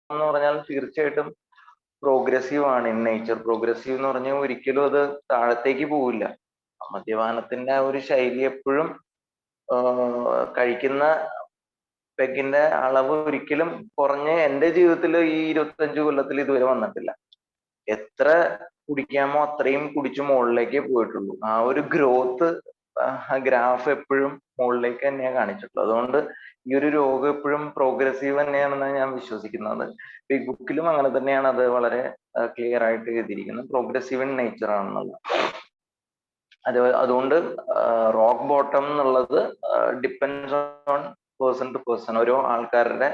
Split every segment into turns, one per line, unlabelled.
എന്ന് പറഞ്ഞാൽ തീർച്ചയായിട്ടും പ്രോഗ്രസീവ് ആണ് ഇൻ നേച്ചർ. പ്രോഗ്രസീവ് എന്ന് പറഞ്ഞാൽ ഒരിക്കലും അത് താഴത്തേക്ക് പോവില്ല. മദ്യപാനത്തിന്റെ ആ ഒരു ശൈലി എപ്പോഴും കഴിക്കുന്ന പെഗിന്റെ അളവ് ഒരിക്കലും കുറഞ്ഞ് എന്റെ ജീവിതത്തിൽ ഈ 25 കൊല്ലത്തിൽ ഇതുവരെ വന്നിട്ടില്ല. എത്ര കുടിക്കാമോ അത്രയും കുടിച്ചു മുകളിലേക്കേ പോയിട്ടുള്ളൂ. ആ ഒരു ഗ്രോത്ത് ഗ്രാഫ് എപ്പോഴും മുകളിലേക്ക് തന്നെയാണ് കാണിച്ചിട്ടുള്ളത്. അതുകൊണ്ട് ഈ ഒരു രോഗം എപ്പോഴും പ്രോഗ്രസീവ് തന്നെയാണെന്ന് ഞാൻ വിശ്വസിക്കുന്നത്. ബിഗ് ബുക്കിലും അങ്ങനെ തന്നെയാണ് അത് വളരെ ക്ലിയർ ആയിട്ട് എഴുതിയിരിക്കുന്നത്. പ്രോഗ്രസീവ് ഇൻ നേച്ചർ ആണെന്നുള്ളത്. അതുകൊണ്ട് റോക്ക് ബോട്ടം എന്നുള്ളത് depends on person to person. ഓരോ ആൾക്കാരുടെ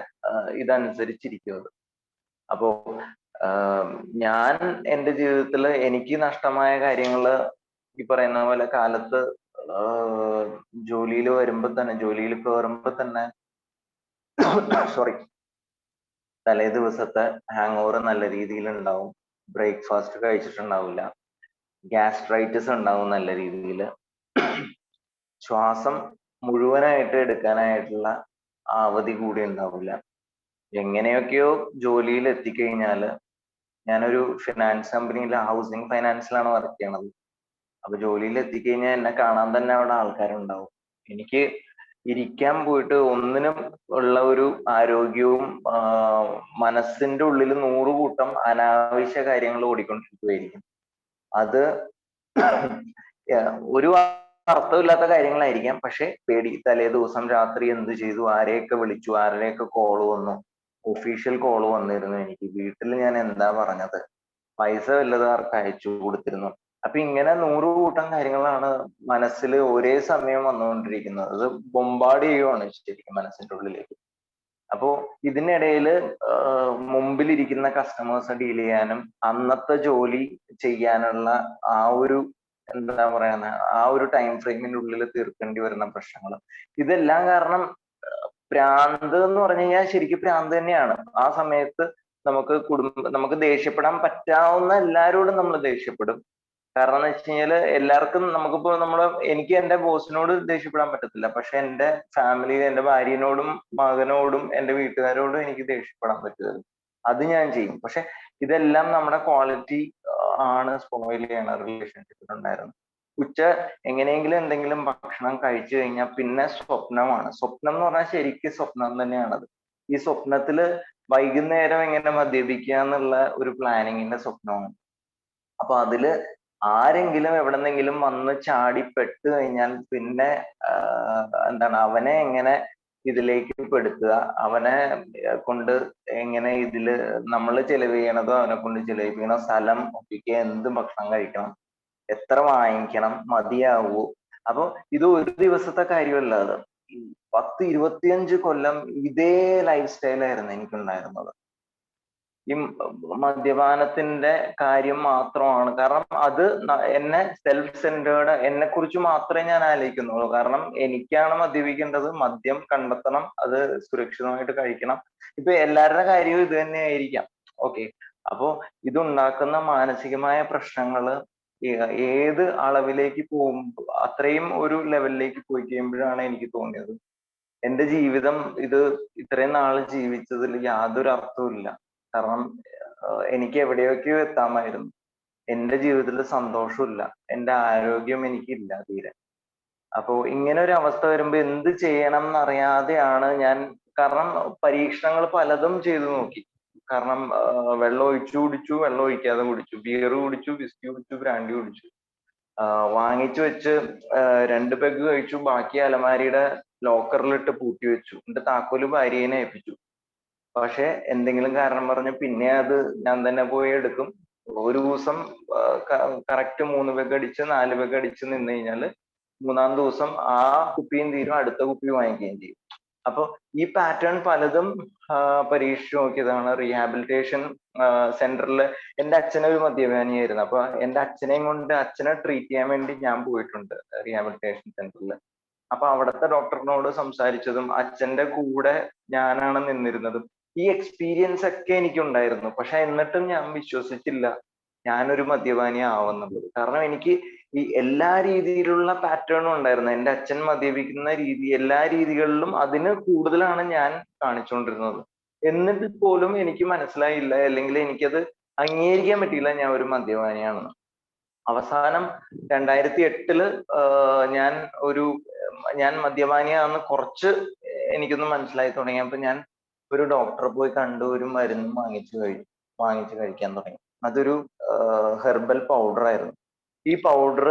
ഇതനുസരിച്ചിരിക്കും അത്. അപ്പോ ഞാൻ എൻ്റെ ജീവിതത്തിൽ എനിക്ക് നഷ്ടമായ കാര്യങ്ങള് ഈ പറയുന്ന പോലെ കാലത്ത് ജോലിയിൽ കയറുമ്പോ തന്നെ സോറി, തലേ ദിവസത്തെ ഹാങ് ഓവർ നല്ല രീതിയിൽ ഉണ്ടാവും. ബ്രേക്ക്ഫാസ്റ്റ് കഴിച്ചിട്ടുണ്ടാവില്ല. ഗ്യാസ്ട്രൈറ്റിസ് ഉണ്ടാവും നല്ല രീതിയിൽ. ശ്വാസം മുഴുവനായിട്ട് എടുക്കാനായിട്ടുള്ള അവധി കൂടി ഉണ്ടാവില്ല. എങ്ങനെയൊക്കെയോ ജോലിയിൽ എത്തിക്കഴിഞ്ഞാല്, ഞാനൊരു ഫിനാൻസ് കമ്പനിയിലെ ഹൗസിംഗ് ഫൈനാൻസിലാണ് വർക്ക് ചെയ്യണത്. അപ്പൊ ജോലിയിൽ എത്തിക്കഴിഞ്ഞാൽ എന്നെ കാണാൻ തന്നെ അവിടെ ആൾക്കാരുണ്ടാവും. എനിക്ക് ഇരിക്കാൻ പോയിട്ട് ഒന്നിനും ഉള്ള ഒരു ആരോഗ്യവും മനസ്സിന്റെ ഉള്ളിൽ 100 കൂട്ടം അനാവശ്യ കാര്യങ്ങൾ ഓടിക്കൊണ്ടിരിക്കുകയായിരിക്കും. അത് ഒരു അർത്ഥമില്ലാത്ത കാര്യങ്ങളായിരിക്കാം. പക്ഷെ പേടി, തലേ ദിവസം രാത്രി എന്ത് ചെയ്തു, ആരെയൊക്കെ വിളിച്ചു, ആരുടെയൊക്കെ കോള് വന്നു, ഒഫീഷ്യൽ കോള് വന്നിരുന്നു എനിക്ക്, വീട്ടിൽ ഞാൻ എന്താ പറഞ്ഞത്, പൈസ വല്ലതും ആർക്ക് അയച്ചു കൊടുത്തിരുന്നു. അപ്പൊ ഇങ്ങനെ 100 കൂട്ടം കാര്യങ്ങളാണ് മനസ്സിൽ ഒരേ സമയം വന്നുകൊണ്ടിരിക്കുന്നത്. അത് ബൊമ്പാട് ചെയ്യുവാണ് ശരിക്കും മനസ്സിന്റെ ഉള്ളിലേക്ക്. അപ്പോ ഇതിനിടയിൽ മുമ്പിലിരിക്കുന്ന കസ്റ്റമേഴ്സ് ഡീൽ ചെയ്യാനും അന്നത്തെ ജോലി ചെയ്യാനുള്ള ആ ഒരു എന്താ പറയുന്ന ആ ഒരു ടൈം ഫ്രെയിമിന്റെ ഉള്ളിൽ തീർക്കേണ്ടി വരുന്ന പ്രശ്നങ്ങൾ, ഇതെല്ലാം കാരണം ഭ്രാന്ത് എന്ന് പറഞ്ഞു കഴിഞ്ഞാൽ ശരിക്കും ഭ്രാന്ത് തന്നെയാണ്. ആ സമയത്ത് നമുക്ക് ദേഷ്യപ്പെടാൻ പറ്റാവുന്ന എല്ലാവരോടും നമ്മൾ ദേഷ്യപ്പെടും. കാരണം എന്ന് വെച്ച് കഴിഞ്ഞാല് എല്ലാവർക്കും എനിക്ക് എന്റെ ബോസിനോട് ദേഷ്യപ്പെടാൻ പറ്റത്തില്ല. പക്ഷെ എന്റെ ഫാമിലി, എന്റെ ഭാര്യനോടും മകനോടും എന്റെ വീട്ടുകാരോടും എനിക്ക് ദേഷ്യപ്പെടാൻ പറ്റുമായിരുന്നു. അത് ഞാൻ ചെയ്യും. പക്ഷെ ഇതെല്ലാം നമ്മുടെ ക്വാളിറ്റി ആണ് സ്പോയിൽ ചെയ്യണ റിലേഷൻഷിപ്പിലുണ്ടായിരുന്നു. എങ്ങനെയെങ്കിലും എന്തെങ്കിലും ഭക്ഷണം കഴിച്ചു കഴിഞ്ഞാൽ പിന്നെ സ്വപ്നമാണ്. സ്വപ്നം എന്ന് പറഞ്ഞാൽ ശരിക്കും സ്വപ്നം തന്നെയാണത്. ഈ സ്വപ്നത്തില് വൈകുന്നേരം എങ്ങനെ മദ്യപിക്കുക എന്നുള്ള ഒരു പ്ലാനിങ്ങിന്റെ സ്വപ്നമാണ്. അപ്പൊ അതില് ആരെങ്കിലും എവിടെന്നെങ്കിലും വന്ന് ചാടിപ്പെട്ടു കഴിഞ്ഞാൽ പിന്നെ എന്താണ്, അവനെ എങ്ങനെ ഇതിലേക്ക് പെടുത്തുക, അവനെ കൊണ്ട് എങ്ങനെ ഇതില് നമ്മൾ ചെലവ് ചെയ്യണതോ അവനെ കൊണ്ട് ചെലവിപ്പിക്കണം, സ്ഥലം ഒപ്പിക്കുക, എന്ത് ഭക്ഷണം കഴിക്കണം, എത്ര വാങ്ങിക്കണം, മതിയാവൂ. അപ്പൊ ഇത് ഒരു ദിവസത്തെ കാര്യമല്ല. അത് 10-25 കൊല്ലം ഇതേ ലൈഫ് സ്റ്റൈലായിരുന്നു എനിക്കുണ്ടായിരുന്നത്. ഈ മദ്യപാനത്തിന്റെ കാര്യം മാത്രമാണ്. കാരണം അത് എന്നെ സെൽഫ് സെന്റേർഡ്, എന്നെ കുറിച്ച് മാത്രമേ ഞാൻ ആലോചിക്കുന്നുള്ളൂ. കാരണം എനിക്കാണ് മദ്യപിക്കേണ്ടത്, മദ്യം കണ്ടെത്തണം, അത് സുരക്ഷിതമായിട്ട് കഴിക്കണം. ഇപ്പൊ എല്ലാവരുടെ കാര്യവും ഇത് തന്നെ ആയിരിക്കാം. ഓക്കെ, അപ്പോ ഇതുണ്ടാക്കുന്ന മാനസികമായ പ്രശ്നങ്ങള് ഏത് അളവിലേക്ക് പോകുമ്പോൾ അത്രയും ഒരു ലെവലിലേക്ക് പോയി കഴിയുമ്പോഴാണ് എനിക്ക് തോന്നിയത് എന്റെ ജീവിതം ഇത് ഇത്രയും നാൾ ജീവിച്ചതിൽ യാതൊരു അർത്ഥവും ഇല്ല. കാരണം എനിക്ക് എവിടെയൊക്കെയോ എത്താമായിരുന്നു. എന്റെ ജീവിതത്തിൽ സന്തോഷമില്ല, എന്റെ ആരോഗ്യം എനിക്കില്ല തീരെ. അപ്പോ ഇങ്ങനെ ഒരു അവസ്ഥ വരുമ്പോ എന്ത് ചെയ്യണം എന്നറിയാതെയാണ് ഞാൻ, കാരണം പരീക്ഷണങ്ങൾ പലതും ചെയ്തു നോക്കി. കാരണം വെള്ളം ഒഴിച്ചു കുടിച്ചു, വെള്ളം ഒഴിക്കാതെ കുടിച്ചു, ബിയർ കുടിച്ചു, വിസ്കി കുടിച്ചു, ബ്രാൻഡി കുടിച്ചു, വാങ്ങിച്ചു വെച്ച് 2 പെഗ് കഴിച്ചു, ബാക്കി അലമാരിയുടെ ലോക്കറിലിട്ട് പൂട്ടി വെച്ചു, എന്നിട്ട് താക്കോല് ഭാര്യനെ ഏൽപ്പിച്ചു. പക്ഷെ എന്തെങ്കിലും കാരണം പറഞ്ഞ് പിന്നെ അത് ഞാൻ തന്നെ പോയി എടുക്കും. ഒരു ദിവസം കറക്റ്റ് 3 പെഗ് അടിച്ച് 4 പെഗ് അടിച്ച് നിന്ന് കഴിഞ്ഞാല് 3-ാം ദിവസം ആ കുപ്പിയും തീരും, അടുത്ത കുപ്പി വാങ്ങിക്കുകയും ചെയ്യും. അപ്പൊ ഈ പാറ്റേൺ പലതും പരീക്ഷിച്ചു നോക്കിയതാണ്. റീഹാബിലിറ്റേഷൻ സെന്ററിൽ എന്റെ അച്ഛനൊരു മദ്യപാനിയായിരുന്നു. അപ്പൊ എന്റെ അച്ഛനെയും കൊണ്ട് അച്ഛനെ ട്രീറ്റ് ചെയ്യാൻ വേണ്ടി ഞാൻ പോയിട്ടുണ്ട് റീഹാബിലിറ്റേഷൻ സെന്ററിൽ. അപ്പൊ അവിടുത്തെ ഡോക്ടറിനോട് സംസാരിച്ചതും അച്ഛന്റെ കൂടെ ഞാനാണ് നിന്നിരുന്നതും ഈ എക്സ്പീരിയൻസ് ഒക്കെ എനിക്കുണ്ടായിരുന്നു. പക്ഷെ എന്നിട്ടും ഞാൻ വിശ്വസിച്ചില്ല ഞാനൊരു മദ്യപാനി ആവുന്നുള്ളത്. കാരണം എനിക്ക് ഈ എല്ലാ രീതിയിലുള്ള പാറ്റേണും ഉണ്ടായിരുന്നു. എന്റെ അച്ഛൻ മദ്യപിക്കുന്ന രീതി, എല്ലാ രീതികളിലും അതിന് കൂടുതലാണ് ഞാൻ കാണിച്ചുകൊണ്ടിരുന്നത്. എന്നിട്ട് പോലും എനിക്ക് മനസ്സിലായില്ല, അല്ലെങ്കിൽ എനിക്കത് അംഗീകരിക്കാൻ പറ്റിയില്ല ഞാൻ ഒരു മദ്യപാനിയാണെന്ന്. അവസാനം 2008 ഞാൻ ഒരു ഞാൻ മദ്യപാനിയാണെന്ന് കുറച്ച് എനിക്കൊന്ന് മനസ്സിലായി തുടങ്ങിയപ്പോൾ ഞാൻ ഒരു ഡോക്ടറെ പോയി കണ്ടു, ഒരു മരുന്ന് വാങ്ങിച്ചു കഴിക്കാൻ തുടങ്ങി. അതൊരു ഹെർബൽ പൗഡർ ആയിരുന്നു. ഈ പൗഡർ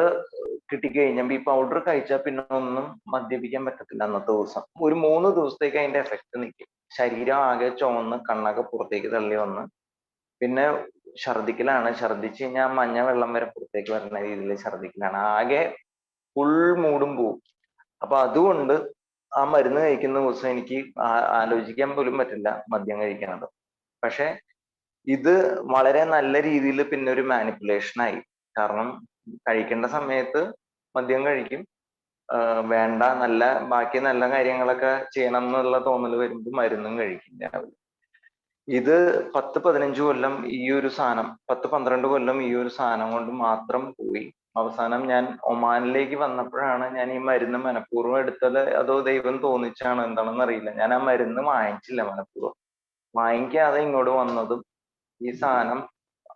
കിട്ടിക്കഴിഞ്ഞപ്പോൾ ഈ പൗഡർ കഴിച്ചാൽ പിന്നെ ഒന്നും മദ്യപിക്കാൻ പറ്റത്തില്ല. അന്നത്തെ ദിവസം ഒരു 3 ദിവസത്തേക്ക് അതിന്റെ എഫക്ട് നിൽക്കും. ശരീരം ആകെ ചുവന്ന് കണ്ണൊക്കെ പുറത്തേക്ക് തള്ളി വന്ന് പിന്നെ ഛർദിക്കലാണ്. ഛർദിച്ച് കഴിഞ്ഞാൽ മഞ്ഞ വെള്ളം വരെ പുറത്തേക്ക് വരുന്ന രീതിയിൽ ഛർദിക്കലാണ്. ആകെ ഫുൾ മൂഡും പോവും. അപ്പൊ അതുകൊണ്ട് ആ മരുന്ന് കഴിക്കുന്ന ദിവസം എനിക്ക് ആലോചിക്കാൻ പോലും പറ്റില്ല മദ്യം കഴിക്കണത്. പക്ഷെ ഇത് വളരെ നല്ല രീതിയിൽ പിന്നെ ഒരു മാനിപ്പുലേഷൻ ആയി. കാരണം കഴിക്കേണ്ട സമയത്ത് മദ്യം കഴിക്കും, വേണ്ട ബാക്കി നല്ല കാര്യങ്ങളൊക്കെ ചെയ്യണം എന്നുള്ള തോന്നൽ വരുമ്പോൾ മരുന്നും കഴിക്കും രാവിലെ. ഇത് 10-15 കൊല്ലം ഈ ഒരു സാധനം, 10-12 കൊല്ലം ഈ ഒരു സാധനം കൊണ്ട് മാത്രം പോയി. അവസാനം ഞാൻ ഒമാനിലേക്ക് വന്നപ്പോഴാണ് ഞാൻ ഈ മരുന്ന് മനഃപൂർവ്വം എടുത്തത് അതോ ദൈവം തോന്നിച്ചാണോ എന്താണെന്ന് അറിയില്ല. ഞാൻ ആ മരുന്ന് വാങ്ങിച്ചില്ല മനഃപൂർവ്വം. വാങ്ങിക്കാതെ ഇങ്ങോട്ട് വന്നതും ഈ സാധനം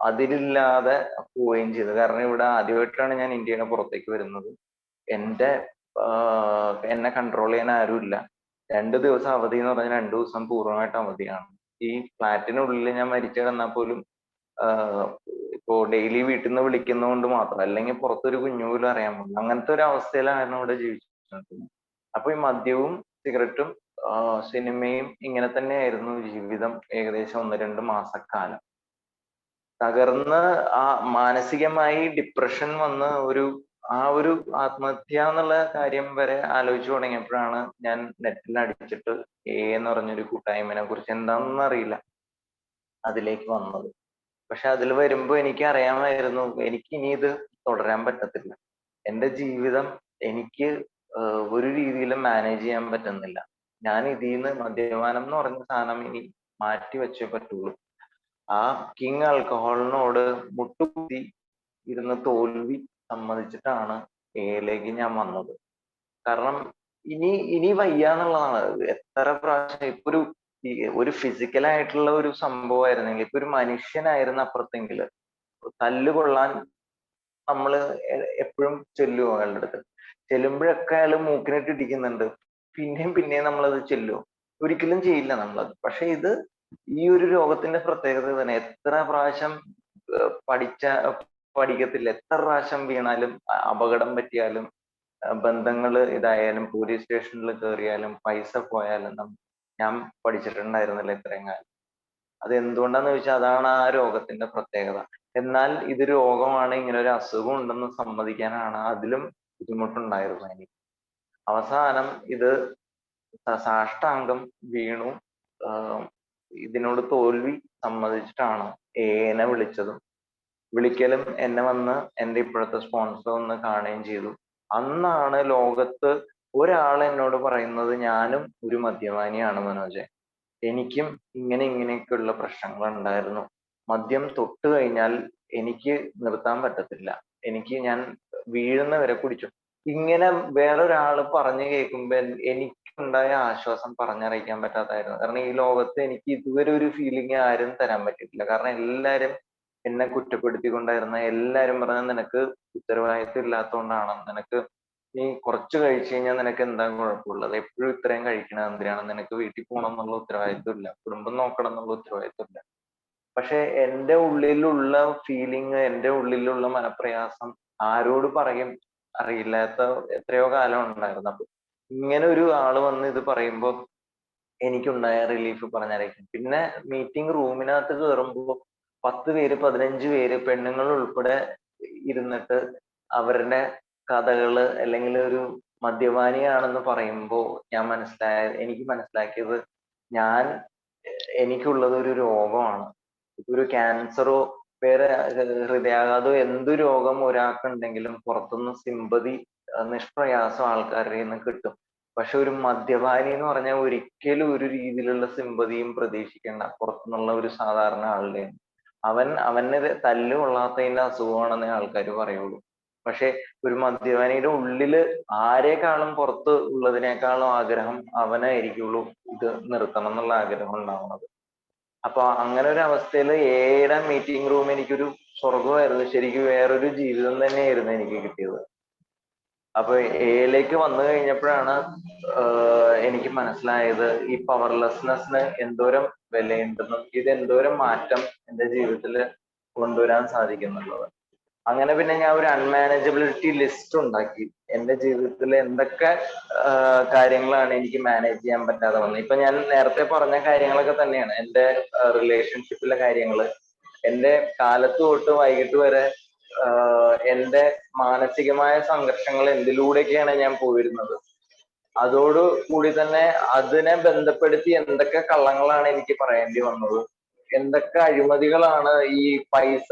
അതിലില്ലാതെ പോവുകയും ചെയ്തു. കാരണം ഇവിടെ ആദ്യമായിട്ടാണ് ഞാൻ ഇന്ത്യയുടെ പുറത്തേക്ക് വരുന്നത്. എന്നെ കൺട്രോൾ ചെയ്യാൻ ആരുമില്ല. 2 ദിവസം അവധി എന്ന് പറഞ്ഞാൽ 2 ദിവസം പൂർണ്ണമായിട്ട് അവധിയാണ്. ഈ ഫ്ലാറ്റിനുള്ളിൽ ഞാൻ മരിച്ചു കിടന്നാൽ പോലും ഇപ്പോ ഡെയിലി വീട്ടിൽ നിന്ന് വിളിക്കുന്നതുകൊണ്ട് മാത്രം, അല്ലെങ്കിൽ പുറത്തൊരു കുഞ്ഞു പോലും അറിയാൻ പാടില്ല. അങ്ങനത്തെ ഒരു അവസ്ഥയിലാണ് ഇവിടെ ജീവിച്ചിരുന്നത്. അപ്പൊ ഈ മദ്യവും സിഗരറ്റും സിനിമയും ഇങ്ങനെ തന്നെയായിരുന്നു ജീവിതം ഏകദേശം 1-2 മാസക്കാലം. തകർന്ന് ആ മാനസികമായി ഡിപ്രഷൻ വന്ന് ആ ഒരു ആത്മഹത്യ എന്നുള്ള കാര്യം വരെ ആലോചിച്ചു തുടങ്ങിയപ്പോഴാണ് ഞാൻ നെറ്റിൽ അടിച്ചിട്ട് എന്ന് പറഞ്ഞൊരു കൂട്ടായ്മയെ കുറിച്ച് എന്താണെന്ന് അറിയില്ല അതിലേക്ക് വന്നത്. പക്ഷെ അതിൽ വരുമ്പോ എനിക്ക് അറിയാമായിരുന്നു എനിക്ക് ഇനി ഇത് തുടരാൻ പറ്റത്തില്ല. എന്റെ ജീവിതം എനിക്ക് ഒരു രീതിയിലും മാനേജ് ചെയ്യാൻ പറ്റുന്നില്ല. ഞാൻ ഇതിന്ന് മദ്യപാനം എന്ന് പറഞ്ഞ സാധനം ഇനി മാറ്റി വെച്ചേ പറ്റുള്ളൂ. ആ കിങ് ആൽക്കഹോളിനോട് മുട്ടുകുത്തി ഇരുന്ന് തോൽവി സമ്മതിച്ചിട്ടാണ് എയിലേക്ക് ഞാൻ വന്നത്. കാരണം ഇനി വയ്യ എന്നുള്ളതാണ്. എത്ര പ്രാവശ്യം ഇപ്പൊ ഒരു ഫിസിക്കൽ ആയിട്ടുള്ള ഒരു സംഭവമായിരുന്നെങ്കിൽ, ഇപ്പൊ ഒരു മനുഷ്യനായിരുന്ന അപ്പുറത്തെങ്കിൽ തല്ലുകൊള്ളാൻ നമ്മള് എപ്പോഴും ചെല്ലുമോ അയാളുടെ അടുത്ത്? ചെല്ലുമ്പോഴൊക്കെ അയാള് മൂക്കിനിട്ട് ഇടിക്കുന്നുണ്ട്, പിന്നെയും നമ്മളത് ചെല്ലുമോ? ഒരിക്കലും ചെയ്യില്ല നമ്മളത്. പക്ഷെ ഇത് ഈ ഒരു രോഗത്തിന്റെ പ്രത്യേകത തന്നെ. എത്ര പ്രാവശ്യം പഠിക്കത്തില്ല, എത്ര പ്രാവശ്യം വീണാലും അപകടം പറ്റിയാലും ബന്ധങ്ങൾ ഇതായാലും പോലീസ് സ്റ്റേഷനിൽ കയറിയാലും പൈസ പോയാലും ഞാൻ പഠിച്ചിട്ടുണ്ടായിരുന്നില്ല ഇത്രയും കാലം. അത് എന്തുകൊണ്ടാന്ന് ചോദിച്ചാൽ അതാണ് ആ രോഗത്തിന്റെ പ്രത്യേകത. എന്നാൽ ഇത് രോഗമാണ്, ഇങ്ങനെ ഒരു അസുഖം ഉണ്ടെന്ന് സമ്മതിക്കാനാണ് അതിലും ബുദ്ധിമുട്ടുണ്ടായിരുന്നു എനിക്ക്. അവസാനം ഇത് സാഷ്ടാംഗം വീണു ഇതിനോട് തോൽവി സമ്മതിച്ചിട്ടാണ് എന്നെ വിളിച്ചതും. വിളിക്കലും എന്നെ വന്ന് എൻ്റെ ഇപ്പോഴത്തെ സ്പോൺസർ വന്ന് കാണുകയും ചെയ്തു. അന്നാണ് ലോകത്ത് ഒരാൾ എന്നോട് പറയുന്നത് ഞാനും ഒരു മദ്യപാനിയാണ് മനോജെ, എനിക്കും ഇങ്ങനെയൊക്കെയുള്ള പ്രശ്നങ്ങൾ ഉണ്ടായിരുന്നു. മദ്യം തൊട്ട് കഴിഞ്ഞാൽ എനിക്ക് നിർത്താൻ പറ്റത്തില്ല, ഞാൻ വീഴുന്നവരെ കുടിച്ചു. ഇങ്ങനെ വേറൊരാൾ പറഞ്ഞു കേൾക്കുമ്പോൾ എനിക്കുണ്ടായ ആശ്വാസം പറഞ്ഞറിയിക്കാൻ പറ്റാത്തായിരുന്നു. കാരണം ഈ ലോകത്ത് എനിക്ക് ഇതുവരെ ഒരു ഫീലിംഗ് ആരും തരാൻ പറ്റിയിട്ടില്ല. കാരണം എല്ലാരും എന്നെ കുറ്റപ്പെടുത്തിക്കൊണ്ടായിരുന്ന എല്ലാരും പറഞ്ഞ നിനക്ക് ഉത്തരവാദിത്വം ഇല്ലാത്തതുകൊണ്ടാണ്, നിനക്ക് നീ കുറച്ച് കഴിച്ചു കഴിഞ്ഞാൽ നിനക്ക് എന്താ കുഴപ്പമുള്ളത്, എപ്പോഴും ഇത്രയും കഴിക്കണത് എന്തിനാണ്, നിനക്ക് വീട്ടിൽ പോകണം എന്നുള്ള ഉത്തരവാദിത്വം ഇല്ല, കുടുംബം നോക്കണം എന്നുള്ള ഉത്തരവാദിത്വം ഇല്ല. പക്ഷെ എൻ്റെ ഉള്ളിലുള്ള ഫീലിംഗ്, എൻ്റെ ഉള്ളിലുള്ള മനപ്രയാസം ആരോട് പറയും അറിയില്ലാത്ത എത്രയോ കാലം ഉണ്ടായിരുന്നു. അപ്പൊ ഇങ്ങനെ ഒരു ആള് വന്ന് ഇത് പറയുമ്പോൾ എനിക്കുണ്ടായ റിലീഫ് പറഞ്ഞറിയിക്കും. പിന്നെ മീറ്റിംഗ് റൂമിനകത്ത് കയറുമ്പോൾ 10 പേര് 15 പേര് പെണ്ണുങ്ങൾ ഉൾപ്പെടെ ഇരുന്നിട്ട് അവരുടെ കഥകള് അല്ലെങ്കിൽ ഒരു മദ്യപാനിയാണെന്ന് പറയുമ്പോൾ എനിക്ക് മനസ്സിലാക്കിയത് എനിക്കുള്ളത് ഒരു രോഗമാണ്. ഒരു ക്യാൻസറോ വേറെ ഹൃദയാഘാതമോ എന്ത് രോഗം ഒരാൾക്കുണ്ടെങ്കിലും പുറത്തുനിന്ന് സിമ്പതി നിഷ്പ്രയാസം ആൾക്കാരുടെ നിന്ന് കിട്ടും. പക്ഷെ ഒരു മദ്യപാനി എന്ന് പറഞ്ഞാൽ ഒരിക്കലും ഒരു രീതിയിലുള്ള സിമ്പതിയും പ്രതീക്ഷിക്കേണ്ട പുറത്തുനിന്നുള്ള ഒരു സാധാരണ ആളുടെ. അവന് തല്ല് കൊള്ളാത്തതിന്റെ അസുഖമാണെന്നേ ആൾക്കാർ പറയുള്ളൂ. പക്ഷെ ഒരു മദ്യപാനിയുടെ ഉള്ളില് ആരെക്കാളും പുറത്ത് ഉള്ളതിനേക്കാളും ആഗ്രഹം അവനായിരിക്കുള്ളൂ ഇത് നിർത്തണം എന്നുള്ള ആഗ്രഹം ഉണ്ടാവുന്നത്. അപ്പൊ അങ്ങനെ ഒരു അവസ്ഥയിൽ എയുടെ മീറ്റിംഗ് റൂം എനിക്കൊരു സ്വർഗമായിരുന്നു. ശരിക്കും വേറൊരു ജീവിതം തന്നെയായിരുന്നു എനിക്ക് കിട്ടിയത്. അപ്പൊ എയിലേക്ക് വന്നു കഴിഞ്ഞപ്പോഴാണ് എനിക്ക് മനസ്സിലായത് ഈ പവർലെസ്നെസ്സിന് എന്തോരം വിലയുണ്ടെന്നും ഇത് എന്തോരം മാറ്റം എൻ്റെ ജീവിതത്തിൽ കൊണ്ടുവരാൻ സാധിക്കുന്നുള്ളത്. അങ്ങനെ പിന്നെ ഞാൻ ഒരു അൺമാനേജബിലിറ്റി ലിസ്റ്റ് ഉണ്ടാക്കി. എൻ്റെ ജീവിതത്തിൽ എന്തൊക്കെ കാര്യങ്ങളാണ് എനിക്ക് മാനേജ് ചെയ്യാൻ പറ്റാതെ വന്നത്. ഇപ്പൊ ഞാൻ നേരത്തെ പറഞ്ഞ കാര്യങ്ങളൊക്കെ തന്നെയാണ് എൻ്റെ റിലേഷൻഷിപ്പിലെ കാര്യങ്ങള്. എൻ്റെ കാലത്ത് തൊട്ട് വൈകിട്ട് വരെ എൻ്റെ മാനസികമായ സംഘർഷങ്ങൾ എന്തിലൂടെയൊക്കെയാണ് ഞാൻ പോയിരുന്നത്. അതോട് കൂടി തന്നെ അതിനെ ബന്ധപ്പെടുത്തി എന്തൊക്കെ കള്ളങ്ങളാണ് എനിക്ക് പറയേണ്ടി വന്നത്, എന്തൊക്കെ അഴിമതികളാണ് ഈ പൈസ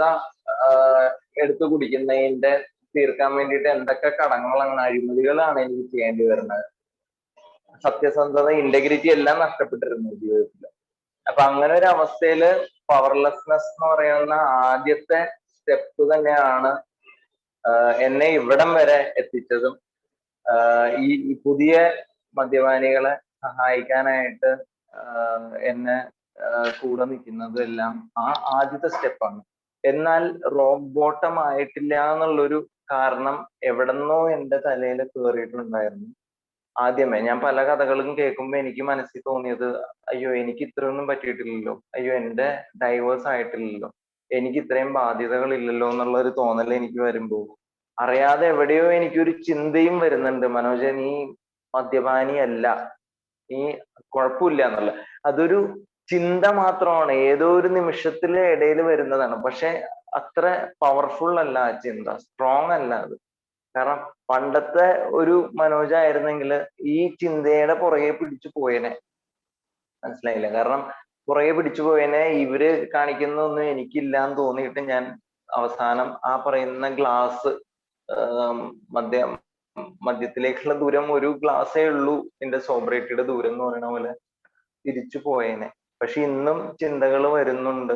എടുത്തു കുടിക്കുന്നതിന്റെ തീർക്കാൻ വേണ്ടിയിട്ട് എന്തൊക്കെ കടങ്ങളാണ്, അഴിമതികളാണ് എനിക്ക് ചെയ്യേണ്ടി വരുന്നത്. സത്യസന്ധത, ഇന്റഗ്രിറ്റി എല്ലാം നഷ്ടപ്പെട്ടിരുന്നു ജീവിതത്തിൽ. അപ്പൊ അങ്ങനെ ഒരു അവസ്ഥയില് പവർലെസ്നെസ് എന്ന് പറയുന്ന ആദ്യത്തെ സ്റ്റെപ്പ് തന്നെയാണ് എന്നെ ഇവിടം വരെ എത്തിച്ചതും ഈ പുതിയ മദ്യപാനികളെ സഹായിക്കാനായിട്ട് എന്നെ കൂടെ നിൽക്കുന്നതും എല്ലാം ആ ആദ്യത്തെ സ്റ്റെപ്പാണ്. എന്നാൽ റോക്ക് ബോട്ടം ആയിട്ടില്ല എന്നുള്ളൊരു കാരണം എവിടെന്നോ എൻ്റെ തലയിൽ കയറിയിട്ടുണ്ടായിരുന്നു. ആദ്യമേ ഞാൻ പല കഥകളും കേൾക്കുമ്പോൾ എനിക്ക് മനസ്സിൽ തോന്നിയത്, അയ്യോ എനിക്ക് ഇത്രയൊന്നും പറ്റിയിട്ടില്ലല്ലോ, അയ്യോ എൻ്റെ ഡൈവേഴ്സ് ആയിട്ടില്ലല്ലോ, എനിക്ക് ഇത്രയും ബാധ്യതകൾ ഇല്ലല്ലോ എന്നുള്ള ഒരു തോന്നൽ എനിക്ക് വരുമ്പോൾ അറിയാതെ എവിടെയോ എനിക്കൊരു ചിന്തയും വരുന്നുണ്ട്, മനോജ് നീ മദ്യപാനിയല്ല, നീ കുഴപ്പമില്ല എന്നുള്ള. അതൊരു ചിന്ത മാത്രമാണ്, ഏതോ ഒരു നിമിഷത്തിലെ ഇടയിൽ വരുന്നതാണ്. പക്ഷെ അത്ര പവർഫുൾ അല്ല ആ ചിന്ത, സ്ട്രോങ് അല്ല അത്. കാരണം പണ്ടത്തെ ഒരു മനോജായിരുന്നെങ്കിൽ ഈ ചിന്തയുടെ പുറകെ പിടിച്ചു പോയേനെ. മനസ്സിലായില്ല? കാരണം പുറകെ പിടിച്ചു പോയേനെ. ഇവര് കാണിക്കുന്നൊന്നും എനിക്കില്ലാന്ന് തോന്നിയിട്ട് ഞാൻ അവസാനം ആ പറയുന്ന ഗ്ലാസ് മദ്യത്തിലേക്കുള്ള ദൂരം ഒരു ഗ്ലാസ്സേ ഉള്ളൂ എന്റെ സോബ്രേറ്റിയുടെ ദൂരം എന്ന് പറയുന്ന പോലെ തിരിച്ചു പോയേനെ. പക്ഷെ ഇന്നും ചിന്തകൾ വരുന്നുണ്ട്,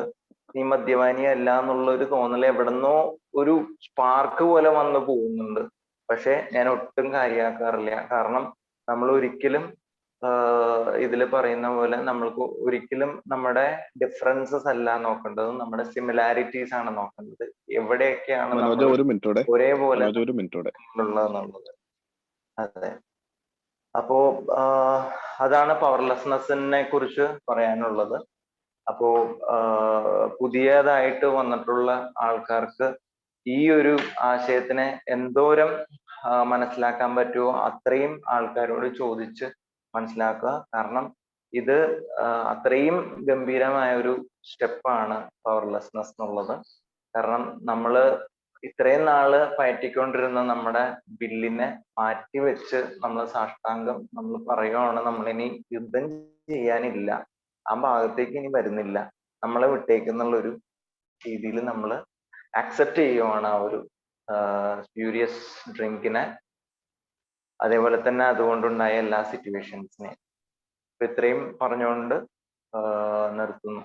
നീ മദ്യപാനി അല്ല എന്നുള്ള ഒരു തോന്നൽ എവിടെന്നോ ഒരു സ്പാർക്ക് പോലെ വന്നു പോകുന്നുണ്ട്. പക്ഷെ ഞാൻ ഒട്ടും കാര്യമാക്കാറില്ല. കാരണം നമ്മൾ ഒരിക്കലും ഇതിൽ പറയുന്ന പോലെ നമ്മൾക്ക് ഒരിക്കലും നമ്മുടെ ഡിഫറൻസസ് അല്ല നോക്കേണ്ടത്, നമ്മുടെ സിമിലാരിറ്റീസ് ആണ് നോക്കേണ്ടത്. എവിടെയൊക്കെയാണ് നമ്മൾ ഒരേപോലെ ഉള്ളതെന്നുള്ളത്. അതെ. അപ്പോ അതാണ് പവർലെസ്നെസ്സിനെ കുറിച്ച് പറയാനുള്ളത്. അപ്പോ പുതിയതായിട്ട് വന്നിട്ടുള്ള ആൾക്കാർക്ക് ഈ ഒരു ആശയത്തിനെ എന്തോരം മനസ്സിലാക്കാൻ പറ്റുമോ അത്രയും ആൾക്കാരോട് ചോദിച്ച് മനസ്സിലാക്കുക. കാരണം ഇത് അത്രയും ഗംഭീരമായ ഒരു സ്റ്റെപ്പാണ് പവർലെസ്നെസ് എന്നുള്ളത്. കാരണം നമ്മള് ഇത്രയും നാള് പയറ്റിക്കൊണ്ടിരുന്ന നമ്മുടെ ബില്ലിനെ മാറ്റിവെച്ച് നമ്മൾ സാഷ്ടാംഗം നമ്മൾ പറയുകയാണ്, നമ്മളിനി യുദ്ധം ചെയ്യാനില്ല, ആ ഭാഗത്തേക്ക് ഇനി വരുന്നില്ല, നമ്മളെ വിട്ടേക്കുന്നുള്ളൊരു രീതിയിൽ നമ്മൾ അക്സെപ്റ്റ് ചെയ്യുവാണ് ആ ഒരു സ്പ്യൂരിയസ് ഡ്രിങ്കിനെ, അതേപോലെ തന്നെ അതുകൊണ്ടുണ്ടായ എല്ലാ സിറ്റുവേഷൻസിനെയും. ഇത്രയും പറഞ്ഞുകൊണ്ട് നിർത്തുന്നു.